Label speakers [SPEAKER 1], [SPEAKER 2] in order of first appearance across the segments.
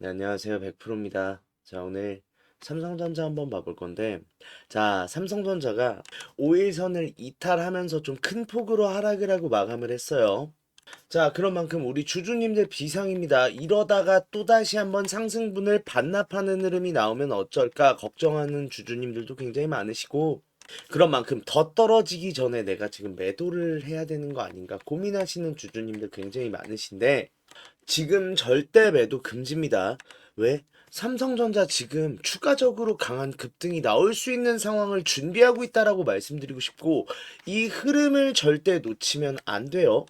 [SPEAKER 1] 네, 안녕하세요. 100%입니다. 자, 오늘 삼성전자 한번 봐볼 건데, 자, 삼성전자가 5일선을 이탈하면서 좀 큰 폭으로 하락을 하고 마감을 했어요. 자, 그런 만큼 우리 주주님들 비상입니다. 이러다가 또다시 한번 상승분을 반납하는 흐름이 나오면 어쩔까 걱정하는 주주님들도 굉장히 많으시고, 그런 만큼 더 떨어지기 전에 내가 지금 매도를 해야 되는 거 아닌가 고민하시는 주주님들 굉장히 많으신데, 지금 절대 매도 금지입니다. 왜? 삼성전자 지금 추가적으로 강한 급등이 나올 수 있는 상황을 준비하고 있다라고 말씀드리고 싶고, 이 흐름을 절대 놓치면 안 돼요.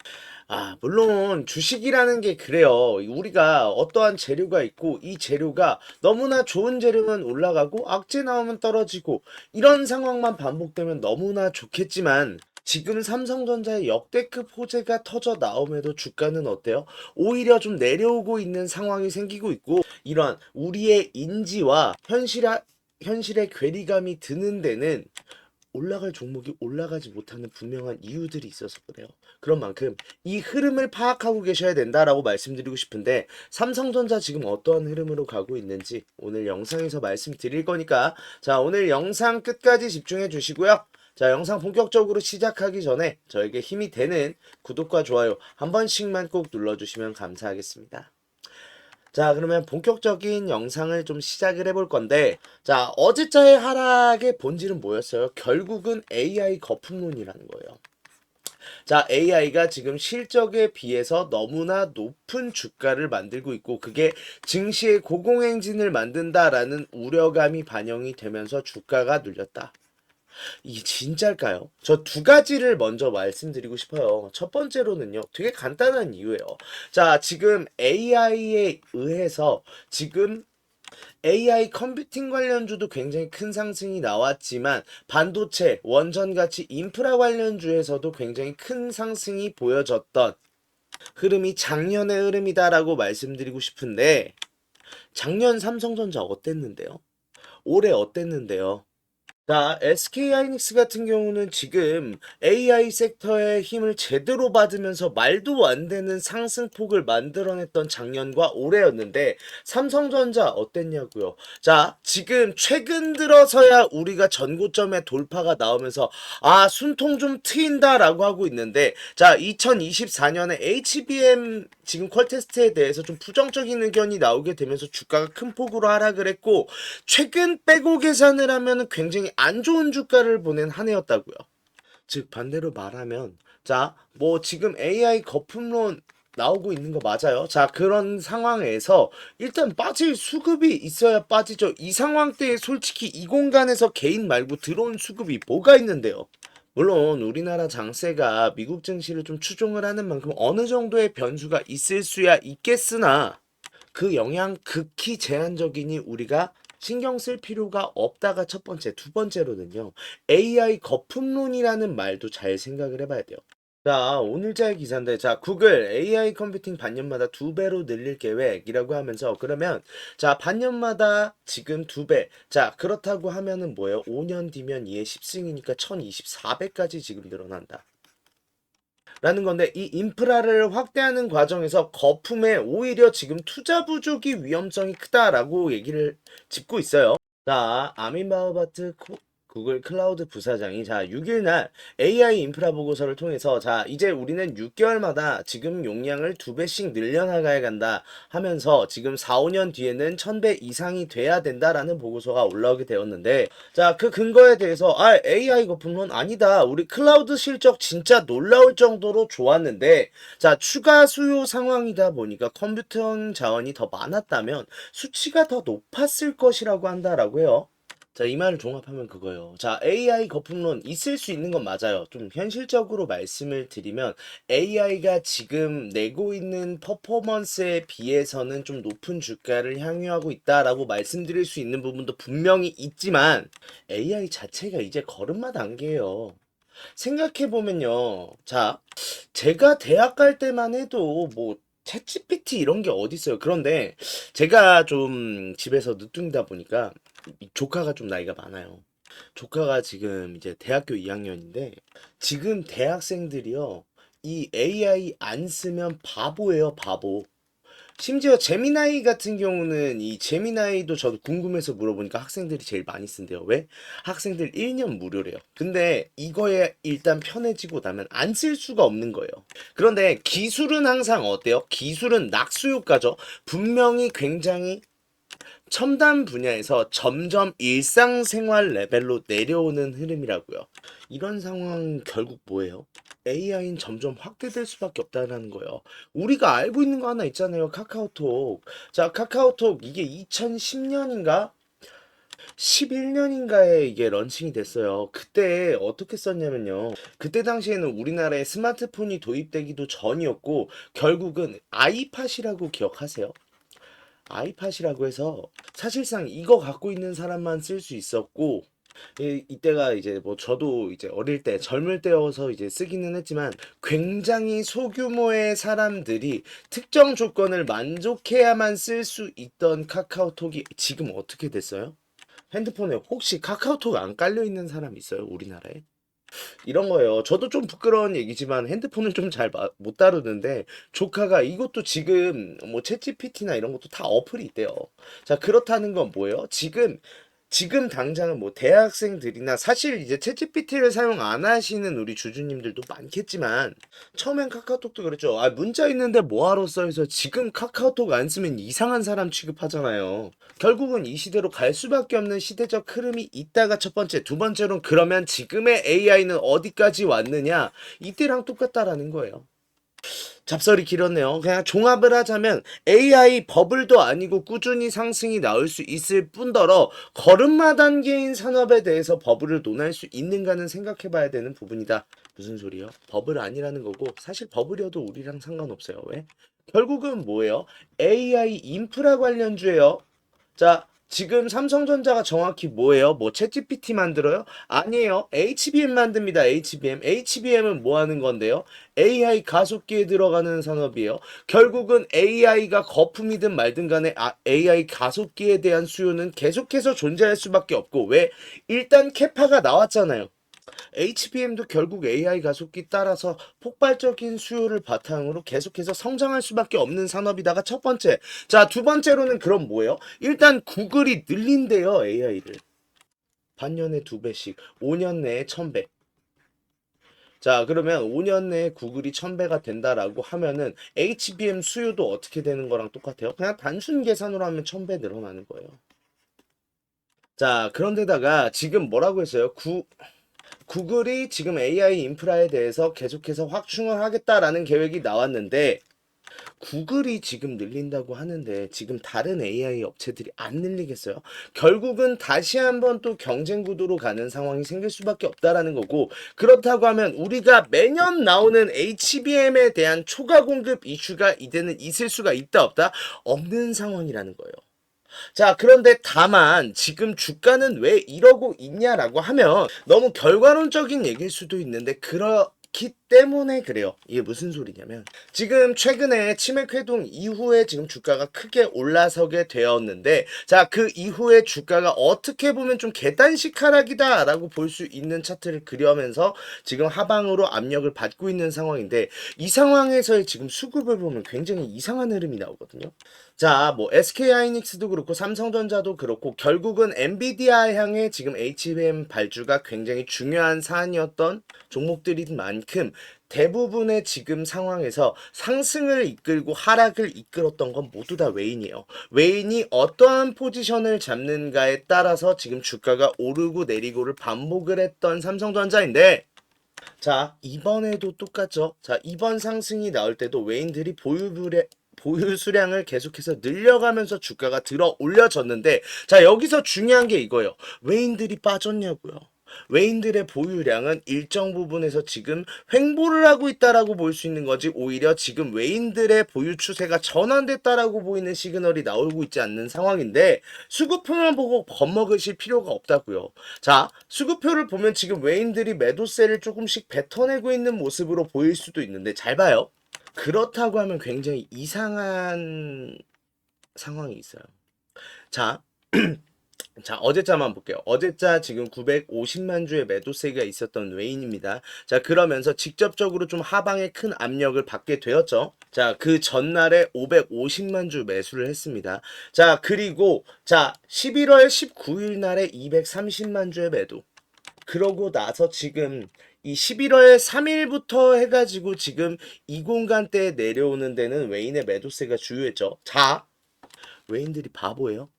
[SPEAKER 1] 물론 주식이라는 게 그래요. 우리가 어떠한 재료가 있고 이 재료가 너무나 좋은 재료면 올라가고 악재 나오면 떨어지고 이런 상황만 반복되면 너무나 좋겠지만, 지금 삼성전자의 역대급 호재가 터져 나옴에도 주가는 어때요? 오히려 좀 내려오고 있는 상황이 생기고 있고, 이러한 우리의 인지와 현실의 괴리감이 드는 데는 올라갈 종목이 올라가지 못하는 분명한 이유들이 있어서 그래요. 그런 만큼 이 흐름을 파악하고 계셔야 된다라고 말씀드리고 싶은데, 삼성전자 지금 어떠한 흐름으로 가고 있는지 오늘 영상에서 말씀드릴 거니까, 자, 오늘 영상 끝까지 집중해 주시고요. 자, 영상 본격적으로 시작하기 전에 저에게 힘이 되는 구독과 좋아요 한 번씩만 꼭 눌러주시면 감사하겠습니다. 자, 그러면 본격적인 영상을 좀 시작을 해볼 건데, 자, 어제자의 하락의 본질은 뭐였어요? 결국은 AI 거품론이라는 거예요. 자, AI가 지금 실적에 비해서 너무나 높은 주가를 만들고 있고, 그게 증시의 고공행진을 만든다라는 우려감이 반영이 되면서 주가가 눌렸다. 이게 진짜일까요? 저 두 가지를 먼저 말씀드리고 싶어요. 첫 번째로는요, 되게 간단한 이유예요. 자, 지금 AI에 의해서 지금 AI 컴퓨팅 관련주도 굉장히 큰 상승이 나왔지만, 반도체, 원전같이 인프라 관련주에서도 굉장히 큰 상승이 보여졌던 흐름이 작년의 흐름이다라고 말씀드리고 싶은데, 작년 삼성전자 어땠는데요? 올해 어땠는데요? 자, SK하이닉스 같은 경우는 지금 AI 섹터의 힘을 제대로 받으면서 말도 안 되는 상승폭을 만들어냈던 작년과 올해였는데, 삼성전자 어땠냐고요? 자, 지금 최근 들어서야 우리가 전고점에 돌파가 나오면서 숨통 좀 트인다라고 하고 있는데, 자, 2024년에 HBM 지금 퀄테스트에 대해서 좀 부정적인 의견이 나오게 되면서 주가가 큰 폭으로 하락을 했고, 최근 빼고 계산을 하면 굉장히 안 좋은 주가를 보낸 한 해였다고요. 즉 반대로 말하면, 자, 뭐 지금 AI 거품론 나오고 있는 거 맞아요. 자, 그런 상황에서 일단 빠질 수급이 있어야 빠지죠. 이 상황 때에 솔직히 이 공간에서 개인 말고 들어온 수급이 뭐가 있는데요. 물론 우리나라 장세가 미국 증시를 좀 추종을 하는 만큼 어느 정도의 변수가 있을 수야 있겠으나, 그 영향 극히 제한적이니 우리가 신경 쓸 필요가 없다가 첫 번째. 두 번째로는요, AI 거품론이라는 말도 잘 생각을 해봐야 돼요. 자, 오늘자의 기사인데, 자, 구글 AI 컴퓨팅 반년마다 2배로 늘릴 계획이라고 하면서, 그러면, 자, 반년마다 지금 2배. 자, 그렇다고 하면은 뭐예요? 5년 뒤면 이에 10승이니까 1024배까지 지금 늘어난다. 라는 건데, 이 인프라를 확대하는 과정에서 거품에 오히려 지금 투자 부족이 위험성이 크다라고 얘기를 짚고 있어요. 자, 아민 바흐바트 구글 클라우드 부사장이, 자, 6일 날 AI 인프라 보고서를 통해서, 자, 이제 우리는 6개월마다 지금 용량을 2배씩 늘려나가야 간다 하면서, 지금 4, 5년 뒤에는 1000배 이상이 돼야 된다라는 보고서가 올라오게 되었는데, 자, 그 근거에 대해서 AI 거품론 아니다. 우리 클라우드 실적 진짜 놀라울 정도로 좋았는데, 자, 추가 수요 상황이다 보니까 컴퓨팅 자원이 더 많았다면 수치가 더 높았을 것이라고 한다라고 해요. 자, 이 말을 종합하면 그거예요. 자, AI 거품론 있을 수 있는 건 맞아요. 좀 현실적으로 말씀을 드리면, AI가 지금 내고 있는 퍼포먼스에 비해서는 좀 높은 주가를 향유하고 있다라고 말씀드릴 수 있는 부분도 분명히 있지만, AI 자체가 이제 걸음마 단계예요. 생각해보면요. 자, 제가 대학 갈 때만 해도 뭐 챗GPT 이런 게 어디 있어요. 그런데 제가 좀 집에서 늦둥이다 보니까 조카가 좀 나이가 많아요. 조카가 지금 이제 대학교 2학년인데, 지금 대학생들이요, 이 AI 안 쓰면 바보예요, 바보. 심지어 제미나이 같은 경우는 이 제미나이도 저도 궁금해서 물어보니까 학생들이 제일 많이 쓴대요. 왜? 학생들 1년 무료래요. 근데 이거에 일단 편해지고 나면 안 쓸 수가 없는 거예요. 그런데 기술은 항상 어때요? 기술은 낙수효과죠. 분명히 굉장히 첨단 분야에서 점점 일상생활 레벨로 내려오는 흐름이라고요. 이런 상황 결국 뭐예요? AI는 점점 확대될 수밖에 없다는 거예요. 우리가 알고 있는 거 하나 있잖아요. 카카오톡. 자, 카카오톡 이게 2010년인가? 11년인가에 이게 런칭이 됐어요. 그때 어떻게 썼냐면요. 그때 당시에는 우리나라에 스마트폰이 도입되기도 전이었고, 결국은 아이팟이라고 기억하세요? 아이팟이라고 해서 사실상 이거 갖고 있는 사람만 쓸 수 있었고, 이때가 이제 뭐 저도 이제 어릴 때 젊을 때여서 이제 쓰기는 했지만 굉장히 소규모의 사람들이 특정 조건을 만족해야만 쓸 수 있던 카카오톡이 지금 어떻게 됐어요? 핸드폰에 혹시 카카오톡 안 깔려 있는 사람 있어요? 우리나라에? 이런 거예요. 저도 좀 부끄러운 얘기지만 핸드폰을 좀 잘 못 다루는데 조카가 이것도 지금 뭐 챗GPT나 이런 것도 다 어플이 있대요. 자, 그렇다는 건 뭐예요? 지금 당장은 뭐 대학생들이나 사실 이제 챗GPT를 사용 안 하시는 우리 주주님들도 많겠지만 처음엔 카카오톡도 그랬죠. 아, 문자 있는데 뭐하러 써 해서 지금 카카오톡 안 쓰면 이상한 사람 취급하잖아요. 결국은 이 시대로 갈 수밖에 없는 시대적 흐름이 있다가 첫 번째, 두 번째로는 그러면 지금의 AI는 어디까지 왔느냐? 이때랑 똑같다라는 거예요. 잡설이 길었네요. 그냥 종합을 하자면 AI 버블도 아니고 꾸준히 상승이 나올 수 있을 뿐더러 걸음마 단계인 산업에 대해서 버블을 논할 수 있는가는 생각해 봐야 되는 부분이다. 무슨 소리요? 버블 아니라는 거고 사실 버블이어도 우리랑 상관없어요. 왜? 결국은 뭐예요? AI 인프라 관련주예요. 자, 지금 삼성전자가 정확히 뭐예요? 뭐 챗GPT 만들어요? 아니에요. HBM 만듭니다. HBM. HBM은 뭐 하는 건데요? AI 가속기에 들어가는 산업이에요. 결국은 AI가 거품이든 말든 간에 AI 가속기에 대한 수요는 계속해서 존재할 수밖에 없고 왜? 일단 캐파가 나왔잖아요. HBM도 결국 AI 가속기 따라서 폭발적인 수요를 바탕으로 계속해서 성장할 수밖에 없는 산업이다가 첫 번째. 자, 두 번째로는 그럼 뭐예요? 일단 구글이 늘린대요, AI를. 반년에 2배씩, 5년 내에 1000배. 자, 그러면 5년 내에 구글이 1000배가 된다라고 하면은 HBM 수요도 어떻게 되는 거랑 똑같아요? 그냥 단순 계산으로 하면 1000배 늘어나는 거예요. 자, 그런데다가 지금 뭐라고 했어요? 구글이 지금 AI 인프라에 대해서 계속해서 확충을 하겠다라는 계획이 나왔는데 구글이 지금 늘린다고 하는데 지금 다른 AI 업체들이 안 늘리겠어요? 결국은 다시 한번 또 경쟁 구도로 가는 상황이 생길 수밖에 없다라는 거고 그렇다고 하면 우리가 매년 나오는 HBM에 대한 초과 공급 이슈가 이제는 있을 수가 있다 없다? 없는 상황이라는 거예요. 자, 그런데 다만 지금 주가는 왜 이러고 있냐라고 하면 너무 결과론적인 얘기일 수도 있는데 그렇기 때문에 그래요. 이게 무슨 소리냐면 지금 최근에 치맥 회동 이후에 지금 주가가 크게 올라서게 되었는데 자, 그 이후에 주가가 어떻게 보면 좀 계단식 하락이다라고 볼 수 있는 차트를 그려면서 지금 하방으로 압력을 받고 있는 상황인데 이 상황에서의 지금 수급을 보면 굉장히 이상한 흐름이 나오거든요. 자, 뭐 SK하이닉스도 그렇고 삼성전자도 그렇고 결국은 엔비디아 향해 지금 HBM 발주가 굉장히 중요한 사안이었던 종목들인 만큼 대부분의 지금 상황에서 상승을 이끌고 하락을 이끌었던 건 모두 다 웨인이에요. 웨인이 어떠한 포지션을 잡는가에 따라서 지금 주가가 오르고 내리고를 반복을 했던 삼성전자인데 자, 이번에도 똑같죠. 자, 이번 상승이 나올 때도 외인들이 보유 수량을 계속해서 늘려가면서 주가가 들어 올려졌는데, 자, 여기서 중요한 게 이거예요. 외인들이 빠졌냐고요. 외인들의 보유량은 일정 부분에서 지금 횡보를 하고 있다라고 볼 수 있는 거지 오히려 지금 외인들의 보유 추세가 전환됐다라고 보이는 시그널이 나오고 있지 않는 상황인데 수급표만 보고 겁먹으실 필요가 없다고요. 자, 수급표를 보면 지금 외인들이 매도세를 조금씩 뱉어내고 있는 모습으로 보일 수도 있는데 잘 봐요. 그렇다고 하면 굉장히 이상한 상황이 있어요. 자, 자, 어제자만 볼게요. 어제자 지금 950만 주의 매도세가 있었던 웨인입니다. 자, 그러면서 직접적으로 좀 하방에 큰 압력을 받게 되었죠. 자, 그 전날에 550만 주 매수를 했습니다. 자, 그리고 자, 11월 19일 날에 230만 주의 매도. 그러고 나서 지금 이 11월 3일부터 해가지고 지금 이 공간대에 내려오는 데는 웨인의 매도세가 주요했죠. 자, 웨인들이 바보예요?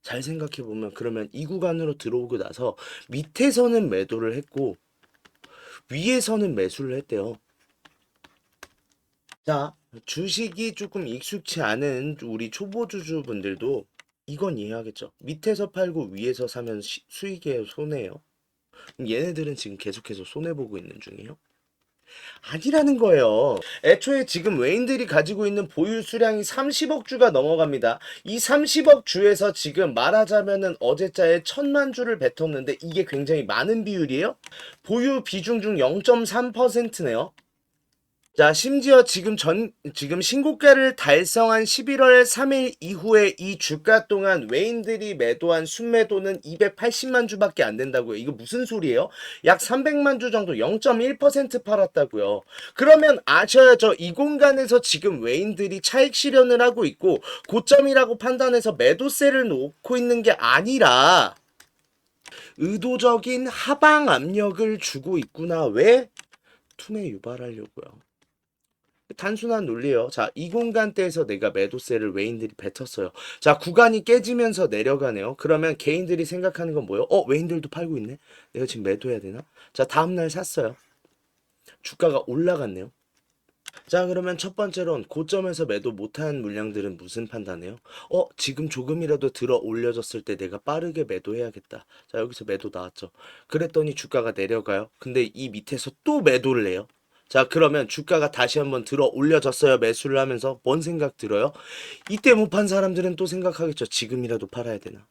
[SPEAKER 1] 잘 생각해보면 그러면 이 구간으로 들어오고 나서 밑에서는 매도를 했고 위에서는 매수를 했대요. 자, 주식이 조금 익숙치 않은 우리 초보주주분들도 이건 이해하겠죠. 밑에서 팔고 위에서 사면 수익이에요, 손해예요? 그럼 얘네들은 지금 계속해서 손해보고 있는 중이에요? 아니라는 거예요. 애초에 지금 외인들이 가지고 있는 보유 수량이 30억 주가 넘어갑니다. 이 30억 주에서 지금 말하자면은 어제자에 1000만 주를 뱉었는데 이게 굉장히 많은 비율이에요. 보유 비중 중 0.3%네요. 자, 심지어 지금 신고가를 달성한 11월 3일 이후에 이 주가 동안 외인들이 매도한 순매도는 280만 주밖에 안 된다고요. 이거 무슨 소리예요? 약 300만 주 정도 0.1% 팔았다고요. 그러면 아셔야죠. 이 공간에서 지금 외인들이 차익 실현을 하고 있고 고점이라고 판단해서 매도세를 놓고 있는 게 아니라 의도적인 하방 압력을 주고 있구나. 왜? 투매 유발하려고요. 단순한 논리예요. 자, 이 공간대에서 내가 매도세를 외인들이 뱉었어요. 자, 구간이 깨지면서 내려가네요. 그러면 개인들이 생각하는 건 뭐예요? 외인들도 팔고 있네? 내가 지금 매도해야 되나? 자, 다음날 샀어요. 주가가 올라갔네요. 자, 그러면 첫 번째로는 고점에서 매도 못한 물량들은 무슨 판단해요? 지금 조금이라도 들어 올려졌을 때 내가 빠르게 매도해야겠다. 자, 여기서 매도 나왔죠. 그랬더니 주가가 내려가요. 근데 이 밑에서 또 매도를 해요. 자, 그러면 주가가 다시 한번 들어 올려졌어요. 매수를 하면서 뭔 생각 들어요? 이때 못 판 사람들은 또 생각하겠죠. 지금이라도 팔아야 되나?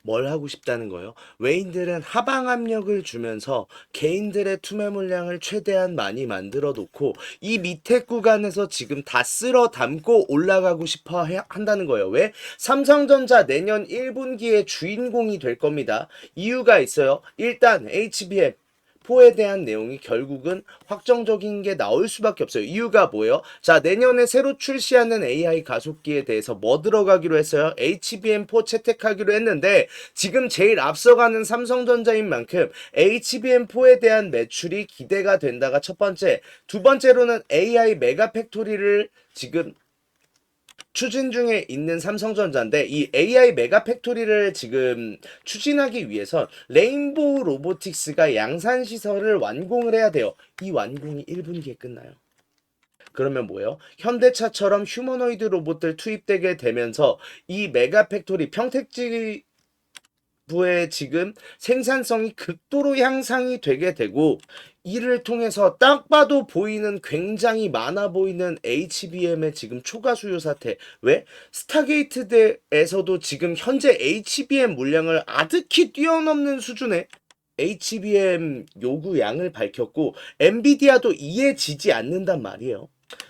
[SPEAKER 1] 뭘 하고 싶다는 거예요? 외인들은 하방 압력을 주면서 개인들의 투매 물량을 최대한 많이 만들어 놓고 이 밑에 구간에서 지금 다 쓸어 담고 올라가고 싶어 한다는 거예요. 왜? 삼성전자 내년 1분기에 주인공이 될 겁니다. 이유가 있어요. 일단 HBM 포에 대한 내용이 결국은 확정적인 게 나올 수밖에 없어요. 이유가 뭐예요? 자, 내년에 새로 출시하는 AI 가속기에 대해서 뭐 들어가기로 했어요? HBM4 채택하기로 했는데 지금 제일 앞서가는 삼성전자인 만큼 HBM4에 대한 매출이 기대가 된다가 첫 번째, 두 번째로는 AI 메가 팩토리를 지금 추진 중에 있는 삼성전자인데 이 AI 메가 팩토리를 지금 추진하기 위해서 레인보우 로보틱스가 양산 시설을 완공을 해야 돼요. 이 완공이 1분기에 끝나요. 그러면 뭐예요? 현대차처럼 휴머노이드 로봇들 투입되게 되면서 이 메가 팩토리 평택지 부의 지금 생산성이 극도로 향상이 되게 되고 이를 통해서 딱 봐도 보이는 굉장히 많아 보이는 HBM의 지금 초과 수요 사태. 왜? 스타게이트에서도 지금 현재 HBM 물량을 아득히 뛰어넘는 수준의 HBM 요구량을 밝혔고 엔비디아도 이에 지지 않는단 말이에요.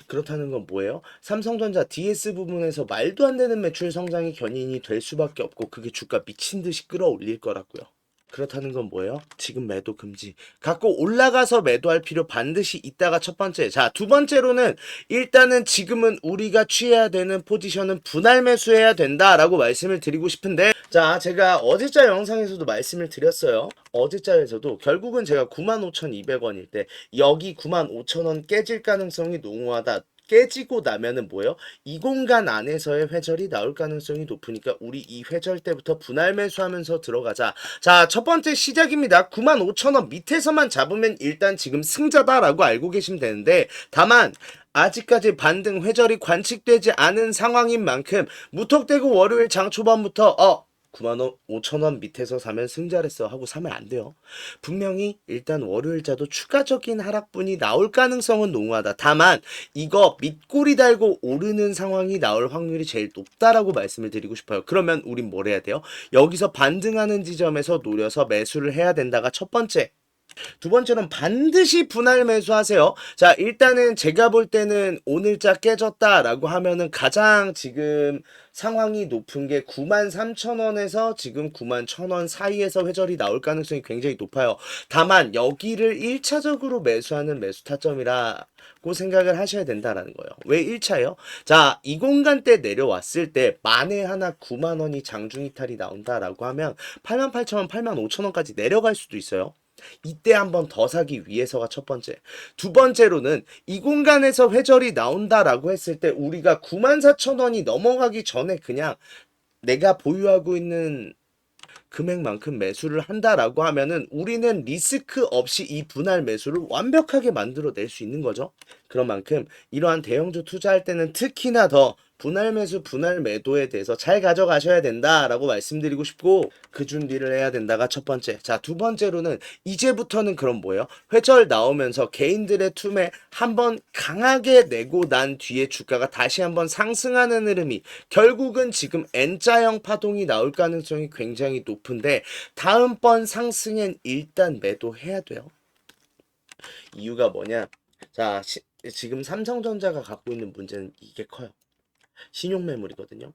[SPEAKER 1] 그렇다는 건 뭐예요? 삼성전자 DS 부분에서 말도 안 되는 매출 성장이 견인이 될 수밖에 없고 그게 주가 미친 듯이 끌어올릴 거라고요. 그렇다는 건 뭐예요? 지금 매도 금지. 갖고 올라가서 매도할 필요 반드시 있다가 첫 번째. 자, 두 번째로는 일단은 지금은 우리가 취해야 되는 포지션은 분할 매수해야 된다라고 말씀을 드리고 싶은데 자, 제가 어제자 영상에서도 말씀을 드렸어요. 어제자에서도 결국은 제가 95,200원일 때 여기 95,000원 깨질 가능성이 농후하다. 깨지고 나면은 뭐예요? 이 공간 안에서의 회절이 나올 가능성이 높으니까 우리 이 회절 때부터 분할 매수하면서 들어가자. 자, 첫 번째 시작입니다. 95,000원 밑에서만 잡으면 일단 지금 승자다라고 알고 계시면 되는데 다만 아직까지 반등 회절이 관측되지 않은 상황인 만큼 무턱대고 월요일 장 초반부터 9만 5천 원 밑에서 사면 승자랬어 하고 사면 안 돼요. 분명히 일단 월요일자도 추가적인 하락분이 나올 가능성은 농후하다. 다만 이거 밑꼬리 달고 오르는 상황이 나올 확률이 제일 높다라고 말씀을 드리고 싶어요. 그러면 우린 뭘 해야 돼요? 여기서 반등하는 지점에서 노려서 매수를 해야 된다가 첫 번째. 두 번째로는 반드시 분할 매수하세요. 자, 일단은 제가 볼 때는 오늘자 깨졌다라고 하면은 가장 지금 상황이 높은 게 93,000원에서 지금 91,000원 사이에서 회전이 나올 가능성이 굉장히 높아요. 다만 여기를 1차적으로 매수하는 매수 타점이라고 생각을 하셔야 된다라는 거예요. 왜 1차예요? 자, 이 공간 때 내려왔을 때 만에 하나 9만 원이 장중 이탈이 나온다라고 하면 88,000원, 85,000원까지 내려갈 수도 있어요. 이때 한번 더 사기 위해서가 첫 번째. 두 번째로는 이 공간에서 회절이 나온다라고 했을 때 우리가 94,000원이 넘어가기 전에 그냥 내가 보유하고 있는 금액만큼 매수를 한다라고 하면은 우리는 리스크 없이 이 분할 매수를 완벽하게 만들어낼 수 있는 거죠. 그런 만큼 이러한 대형주 투자할 때는 특히나 더 분할 매수, 분할 매도에 대해서 잘 가져가셔야 된다라고 말씀드리고 싶고 그 준비를 해야 된다가 첫 번째. 자, 두 번째로는 이제부터는 그럼 뭐예요? 회절 나오면서 개인들의 툼에 한번 강하게 내고 난 뒤에 주가가 다시 한번 상승하는 흐름이 결국은 지금 N자형 파동이 나올 가능성이 굉장히 높은데 다음번 상승엔 일단 매도해야 돼요. 이유가 뭐냐? 자, 지금 삼성전자가 갖고 있는 문제는 이게 커요. 신용매물이거든요.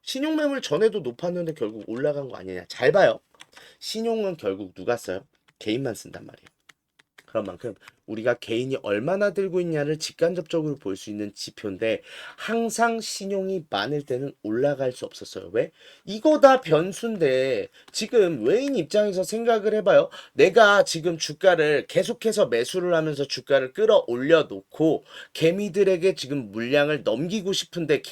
[SPEAKER 1] 신용매물 전에도 높았는데 결국 올라간 거 아니냐. 잘 봐요. 신용은 결국 누가 써요? 개인만 쓴단 말이에요. 그런 만큼 우리가 개인이 얼마나 들고 있냐를 직간접적으로 볼 수 있는 지표인데 항상 신용이 많을 때는 올라갈 수 없었어요. 왜? 이거 다 변수인데 지금 외인 입장에서 생각을 해봐요. 내가 지금 주가를 계속해서 매수를 하면서 주가를 끌어올려 놓고 개미들에게 지금 물량을 넘기고 싶은데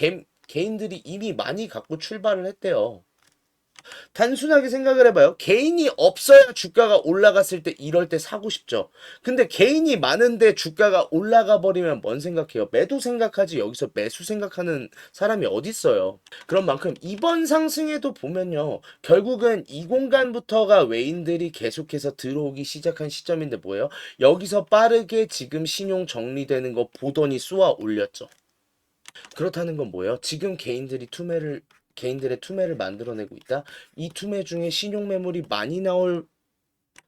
[SPEAKER 1] 개인들이 이미 많이 갖고 출발을 했대요. 단순하게 생각을 해봐요. 개인이 없어야 주가가 올라갔을 때 이럴 때 사고 싶죠. 근데 개인이 많은데 주가가 올라가 버리면 뭔 생각해요? 매도 생각하지 여기서 매수 생각하는 사람이 어디 있어요? 그런 만큼 이번 상승에도 보면요. 결국은 이 공간부터가 외인들이 계속해서 들어오기 시작한 시점인데 뭐예요? 여기서 빠르게 지금 신용 정리되는 거 보더니 쏘아 올렸죠. 그렇다는 건 뭐예요? 지금 개인들의 투매를 만들어내고 있다. 이 투매 중에 신용 매물이 많이 나올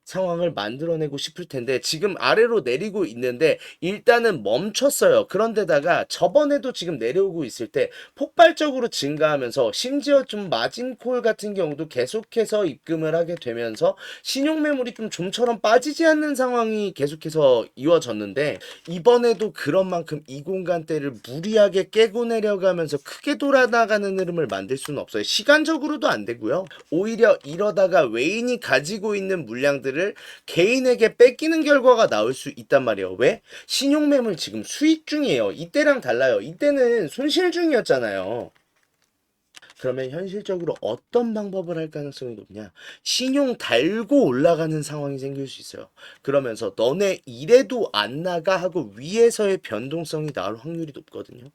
[SPEAKER 1] 상황을 만들어내고 싶을 텐데 지금 아래로 내리고 있는데 일단은 멈췄어요. 그런데다가 저번에도 지금 내려오고 있을 때 폭발적으로 증가하면서 심지어 좀 마진콜 같은 경우도 계속해서 입금을 하게 되면서 신용매물이 좀 좀처럼 빠지지 않는 상황이 계속해서 이어졌는데 이번에도 그런 만큼 이 공간대를 무리하게 깨고 내려가면서 크게 돌아나가는 흐름을 만들 수는 없어요. 시간적으로도 안 되고요. 오히려 이러다가 외인이 가지고 있는 물량들을 개인에게 뺏기는 결과가 나올 수 있단 말이에요. 왜? 신용매물 지금 수익 중이에요. 이때랑 달라요. 이때는 손실 중이었잖아요. 그러면 현실적으로 어떤 방법을 할 가능성이 높냐? 신용 달고 올라가는 상황이 생길 수 있어요. 그러면서 너네 이래도 안 나가 하고 위에서의 변동성이 나올 확률이 높거든요.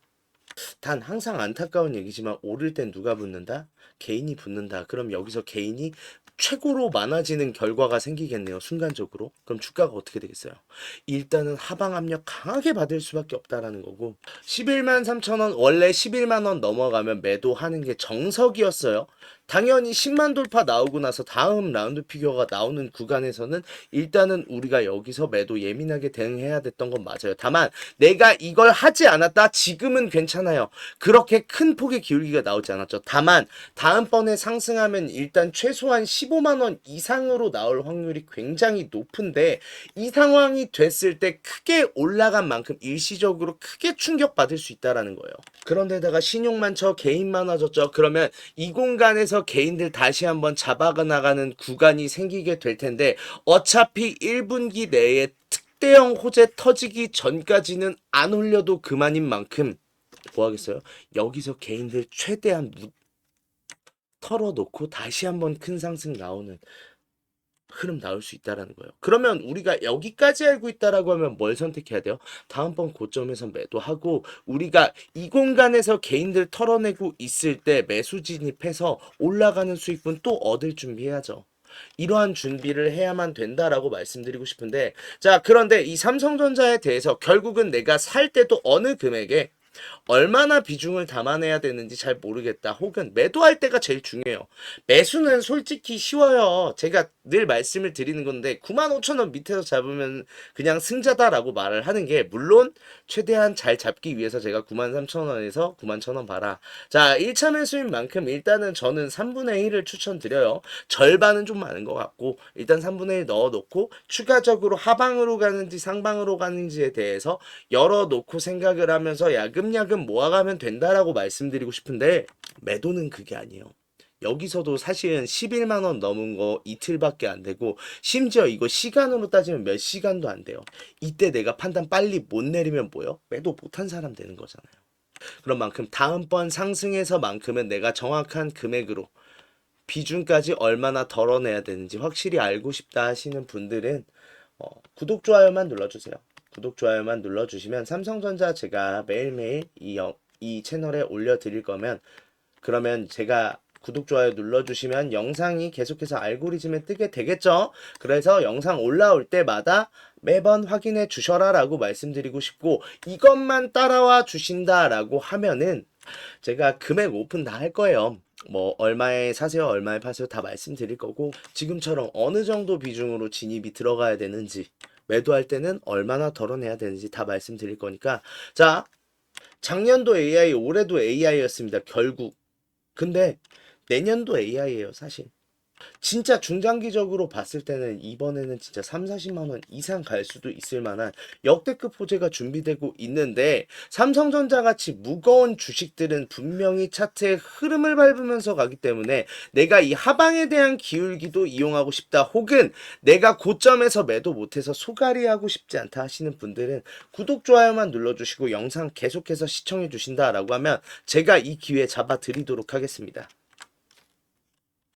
[SPEAKER 1] 단 항상 안타까운 얘기지만 오를 땐 누가 붙는다? 개인이 붙는다. 그럼 여기서 개인이 최고로 많아지는 결과가 생기겠네요. 순간적으로. 그럼 주가가 어떻게 되겠어요? 일단은 하방 압력 강하게 받을 수밖에 없다라는 거고 11만 3천 원 원래 11만 원 넘어가면 매도하는 게 정석이었어요. 당연히 10만 돌파 나오고 나서 다음 라운드 피겨가 나오는 구간에서는 일단은 우리가 여기서 매도 예민하게 대응해야 됐던 건 맞아요. 다만 내가 이걸 하지 않았다 지금은 괜찮아요. 그렇게 큰 폭의 기울기가 나오지 않았죠. 다만 다음번에 상승하면 일단 최소한 15만 원 이상으로 나올 확률이 굉장히 높은데 이 상황이 됐을 때 크게 올라간 만큼 일시적으로 크게 충격받을 수 있다라는 거예요. 그런데다가 신용 많죠. 개인 많아졌죠. 그러면 이 공간에서 개인들 다시 한번 잡아나가는 구간이 생기게 될 텐데 어차피 1분기 내에 특대형 호재 터지기 전까지는 안 올려도 그만인 만큼 뭐 하겠어요? 여기서 개인들 최대한 털어놓고 다시 한번 큰 상승 나오는 흐름 나올 수 있다라는 거예요. 그러면 우리가 여기까지 알고 있다라고 하면 뭘 선택해야 돼요? 다음번 고점에서 매도하고 우리가 이 공간에서 개인들 털어내고 있을 때 매수 진입해서 올라가는 수익분 또 얻을 준비해야죠. 이러한 준비를 해야만 된다라고 말씀드리고 싶은데 자 그런데 이 삼성전자에 대해서 결국은 내가 살 때도 어느 금액에 얼마나 비중을 담아내야 되는지 잘 모르겠다. 혹은 매도할 때가 제일 중요해요. 매수는 솔직히 쉬워요. 제가 늘 말씀을 드리는 건데 95,000원 밑에서 잡으면 그냥 승자다라고 말을 하는 게 물론 최대한 잘 잡기 위해서 제가 93,000원에서 91,000원 봐라. 자, 1차 매수인 만큼 일단은 저는 3분의 1을 추천드려요. 절반은 좀 많은 것 같고 일단 3분의 1 넣어놓고 추가적으로 하방으로 가는지 상방으로 가는지에 대해서 열어놓고 생각을 하면서 야금야금 모아가면 된다라고 말씀드리고 싶은데 매도는 그게 아니에요. 여기서도 사실은 11만 원 넘은 거 이틀밖에 안 되고 심지어 이거 시간으로 따지면 몇 시간도 안 돼요. 이때 내가 판단 빨리 못 내리면 뭐요? 매도 못한 사람 되는 거잖아요. 그런 만큼 다음번 상승에서만큼은 내가 정확한 금액으로 비중까지 얼마나 덜어내야 되는지 확실히 알고 싶다 하시는 분들은 구독, 좋아요만 눌러주세요. 구독, 좋아요만 눌러주시면 삼성전자 제가 매일매일 이 채널에 올려드릴 거면 그러면 제가 구독, 좋아요 눌러주시면 영상이 계속해서 알고리즘에 뜨게 되겠죠? 그래서 영상 올라올 때마다 매번 확인해 주셔라 라고 말씀드리고 싶고 이것만 따라와 주신다라고 하면은 제가 금액 오픈 다 할 거예요. 뭐 얼마에 사세요, 얼마에 파세요 다 말씀드릴 거고 지금처럼 어느 정도 비중으로 진입이 들어가야 되는지 매도할 때는 얼마나 덜어내야 되는지 다 말씀드릴 거니까 자 작년도 AI 올해도 AI였습니다. 결국 근데 내년도 AI예요 사실. 진짜 중장기적으로 봤을 때는 이번에는 진짜 3, 40만 원 이상 갈 수도 있을 만한 역대급 호재가 준비되고 있는데 삼성전자 같이 무거운 주식들은 분명히 차트의 흐름을 밟으면서 가기 때문에 내가 이 하방에 대한 기울기도 이용하고 싶다 혹은 내가 고점에서 매도 못해서 소갈이 하고 싶지 않다 하시는 분들은 구독, 좋아요만 눌러주시고 영상 계속해서 시청해 주신다라고 하면 제가 이 기회 잡아 드리도록 하겠습니다.